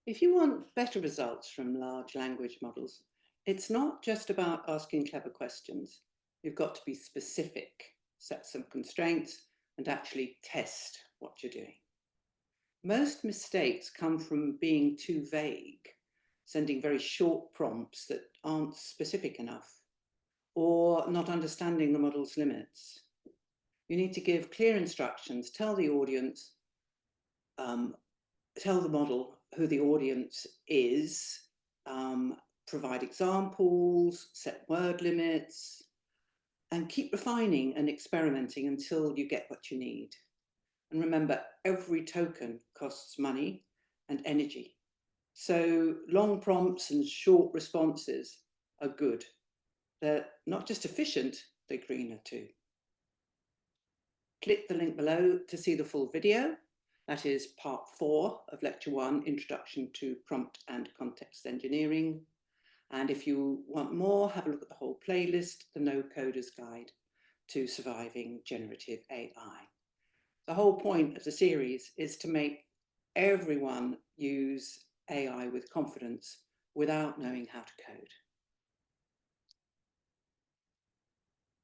If you want better results from large language models, it's not just about asking clever questions. You've got to be specific, set some constraints, and actually test what you're doing. Most mistakes come from being too vague, sending very short prompts that aren't specific enough, or not understanding the model's limits. You need to give clear instructions, tell the audience, tell the model who the audience is, provide examples, set word limits, and keep refining and experimenting until you get what you need. And remember, every token costs money and energy. So long prompts and short responses are good. They're not just efficient, they're greener too. Click the link below to see the full video. That is part 4 of lecture 1, Introduction to Prompt and Context Engineering. And if you want more, have a look at the whole playlist, the No Coder's Guide to Surviving Generative AI. The whole point of the series is to make everyone use AI with confidence without knowing how to code.